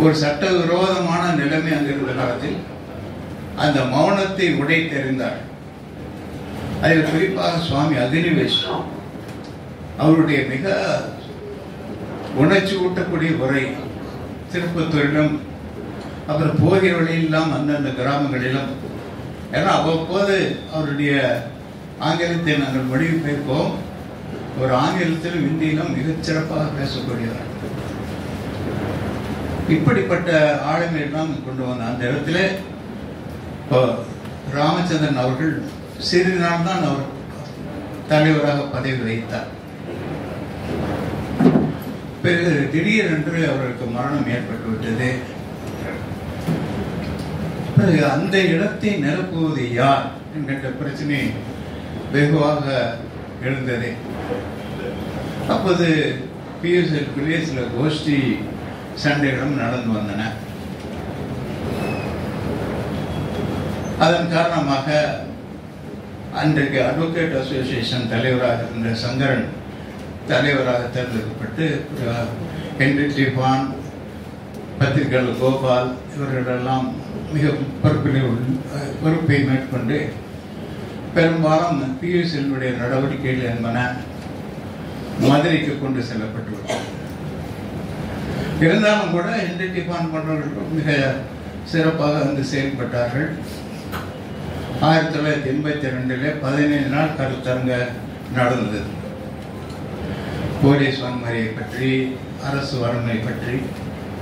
ஒரு சட்டவிரோதமான நிலைமை அங்கு இருந்த காலத்தில் அந்த மௌனத்தை உடைத்தெறிந்தார். அதில் குறிப்பாக சுவாமி அக்னிவேஷ் அவருடைய மிக உணர்ச்சி ஊட்டக்கூடிய உரை திருப்பத்தூரிலும் அப்புறம் போகிற வழியெல்லாம் அந்தந்த கிராமங்களிலும், ஏன்னா அவ்வப்போது அவருடைய ஆங்கிலத்தை நாங்கள் மொழிபெயர்ப்போம். ஒரு ஆங்கிலத்திலும் இந்தியிலும் மிகச்சிறப்பாக பேசக்கூடியவர். இப்படிப்பட்ட ஆளுமையெல்லாம் கொண்டு வந்த அந்த இடத்துல ராமச்சந்திரன் அவர்கள் சிறிது நாள் தான் அவர் தலைவராக பதவி வகித்தார். பிறகு திடீரென்று அவருக்கு மரணம் ஏற்பட்டுவிட்டது. பிறகு அந்த இடத்தை நிரப்புவது யார் என்கின்ற பிரச்சனை வெகுவாக எழுந்தது. அப்போது பிஎஸ்எல் கோஷ்டி சண்டைகளும் நடந்து வந்தன. அதன் காரணமாக அன்றைக்கு அட்வொகேட் அசோசியேஷன் தலைவராக இருந்த சங்கரன் தலைவராக தேர்ந்தெடுக்கப்பட்டு ஹென்றி டிஃபான், பத்திரிகையாளர் கோபால் இவர்களெல்லாம் மிக பொறுப்பை மேற்கொண்டு பெரும்பாலும் பியூசியினுடைய நடவடிக்கைகள் என்பன மதுரைக்கு கொண்டு செல்லப்பட்டுவிட்டது. இருந்தாலும் கூட ஹென்றி டிஃபான் போன்றவர்கள் மிக சிறப்பாக வந்து செயல்பட்டார்கள். 1982 15 நாள் கருத்தரங்க நடந்தது. போலீஸ் வன்முறையை பற்றி, அரசு வறுமை பற்றி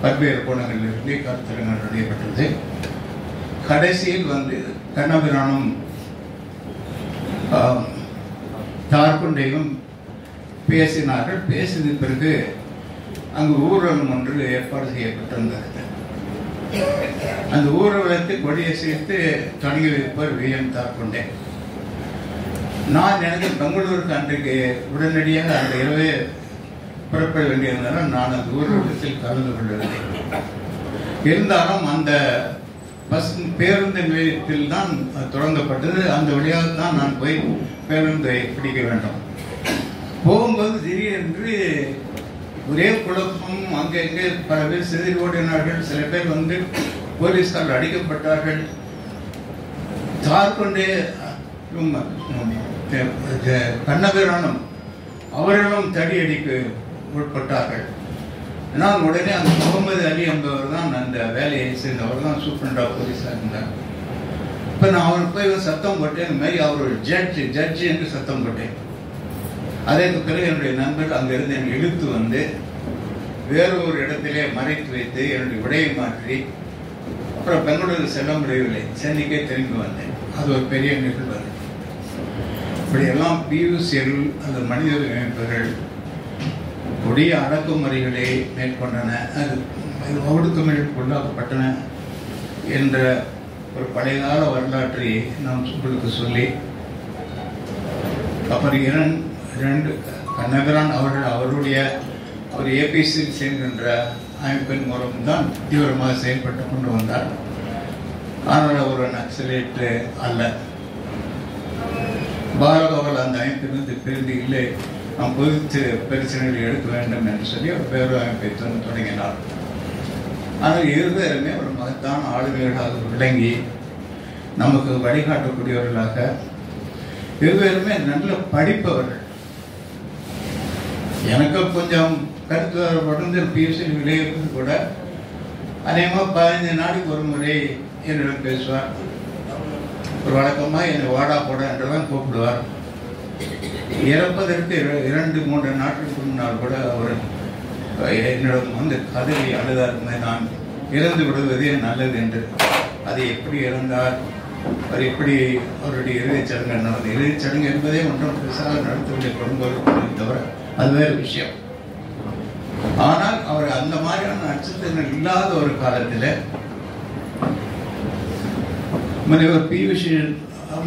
பல்வேறு கோணங்களிலிருந்து கருத்தரங்கள் நடைபெற்றது. கடைசியில் வந்து கண்ணபிரானும் தார்குண்டையும் பேசினார்கள். பேசிய பிறகு அங்கு ஊர்வலம் ஒன்று ஏற்பாடு செய்யப்பட்டிருந்தது. அந்த ஊர்வலத்தை கொடியை சேர்த்து தொடங்கி வைப்பவர் விஎம் தார்குண்டே. நான் எனக்கு பெங்களூருக்கு அன்றைக்கு உடனடியாக அந்த இரவே புறப்பட வேண்டியிருந்தாலும் நான் அந்த ஊர்வலத்தில் கலந்து கொள்ளவில்லை. இருந்தாலும் அந்த பஸ் பேருந்து நிலையத்தில் தான் தொடங்கப்பட்டது. அந்த வழியாக தான் நான் போய் பேருந்தை பிடிக்க வேண்டும். போகும்போது திடீரென்று ஒரே குழப்பம். அங்கே பல பேர் சிதறி ஓடினார்கள். சில பேர் வந்து போலீஸ்கார் அடிக்கப்பட்டார்கள். தார்குண்டே கண்ணபிரானும் அவர்களும் தடியடிக்கு உட்பட்டார்கள். நான் உடனே அந்த முகமது அலி என்பவர் தான் அந்த வேலையை சேர்ந்தவர் தான் சூப்பரண்டா போலீஸாக இருந்தார். இப்போ நான் அவருக்கு போய் சத்தம் போட்டேன். இந்த மாதிரி அவர் ஜட்ஜி என்று சத்தம் போட்டேன். அதற்கு பிறகு என்னுடைய நண்பர் அங்கிருந்து என்னை இழுத்து வந்து வேறு ஒரு இடத்திலே மறைத்து வைத்து என்னுடைய உடையை மாற்றி அப்புறம் பெங்களூருக்கு செல்ல முடியவில்லை. சென்னைக்கே திரும்பி வந்தேன். அது ஒரு பெரிய நிகழ்வு. இப்படியெல்லாம் பியூசியில் அந்த மனித அமைப்புகள் கொடிய அடக்குமுறைகளை மேற்கொண்டன. அது ஒடுக்குமுறைகளுக்கு உள்ளாக்கப்பட்டன என்ற ஒரு பழையகால வரலாற்றை நாம் உங்களுக்கு சொல்லி அப்புறம் இரண்டு கண்ணபிரான் அவர்கள் அவர் ஏபிசியில் சேர்கின்ற அமைப்பின் மூலம்தான் தீவிரமாக செயல்பட்டு கொண்டு வந்தார். ஆனால் அவர் நக்சலைட் அல்ல. பாலகோபால் அந்த அமைப்பிலிருந்து பிரிந்து இல்லை, நாம் பொது பிரச்சனைகளை எடுக்க வேண்டும் என்று சொல்லி அவர் வேறு அமைப்பை தொடங்கினார். ஆனால் இருவருமே ஒரு மகத்தான ஆளுமைகளாக விளங்கி நமக்கு வழிகாட்டக்கூடியவர்களாக இருவருமே நல்ல படிப்பவர்கள். எனக்கு கொஞ்சம் கருத்து வேறுபட்டு பியூசியில் விளையாடுவது கூட அநேகமாக 15 நாளைக்கு ஒரு முறை என்னிடம் பேசுவார். ஒரு வழக்கமாக என்னை வாடா போட என்றுதான் கூப்பிடுவார். இறப்பதற்கு 2-3 நாட்களுக்கு முன்னால் கூட அவர் என்னிடம் வந்து கதறி அழுதார். நான் இறந்து விடுவதே நல்லது என்று. அது எப்படி இறந்தார், அவர் எப்படி அவருடைய இறுதிச்சடங்கு நடந்தது. இறுதிச்சடங்கு என்பதே ஒன்றும் பெருசாக நடத்தவில்லை குடும்பம் தவிர, அது வேறு விஷயம். ஆனால் அவர் அந்த மாதிரியான அச்சத்தங்கள் இல்லாத ஒரு காலத்தில் முனைவர் பியூஷ்,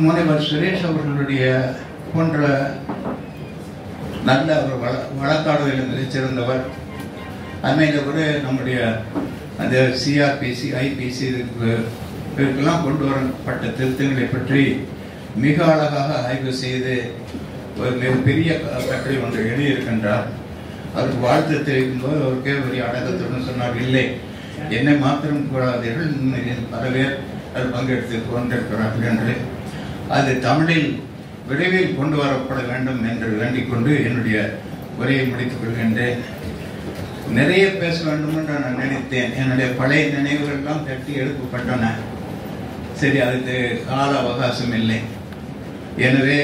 முனைவர் சுரேஷ் அவர்களுடைய போன்ற நல்ல ஒரு வழக்காடுகளில் மிகச்சிறந்தவர். அதுமாதிரி கூட நம்முடைய அந்த சிஆர்பிசி, ஐபிசி இதுக்கெல்லாம் கொண்டு வரப்பட்ட திருத்தங்களை பற்றி மிக அழகாக ஆய்வு செய்து ஒரு மிகப்பெரிய கட்டுரை ஒன்று எழுதியிருக்கின்றார். அவருக்கு வாழ்த்து தெரிவிக்கும் போது அவருக்கே ஒரு அடக்கத்துடன் சொன்னார், இல்லை என்னை மாத்திரம் கூடாதீர்கள், பல பேர் அது பங்கெடுத்து கொண்டிருக்கிறார்கள் என்று. அது தமிழில் விரைவில் கொண்டு வரப்பட வேண்டும் என்று வேண்டிக் கொண்டு என்னுடைய உரையை முடித்துக் கொள்கின்றேன். நிறைய பேச வேண்டும் என்று நான் நினைத்தேன். என்னுடைய பழைய நினைவுகள்லாம் தட்டி எடுக்கப்பட்டன. சரி, அதுக்கு கால அவகாசம் இல்லை. எனவே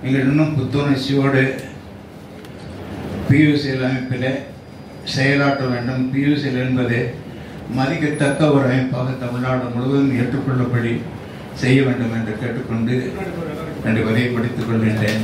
நீங்கள் இன்னும் புத்துணர்ச்சியோடு பியூசிஎல் அமைப்பில் செயலாற்ற வேண்டும். பியூசிஎல் என்பது மதிக்கத்தக்க ஒரு அமைப்பாக தமிழ்நாடு முழுவதும் ஏற்றுக்கொள்ளபடி செய்ய வேண்டும் என்று கேட்டுக்கொண்டு 2 வரையை படித்துக் கொள்கின்றேன்.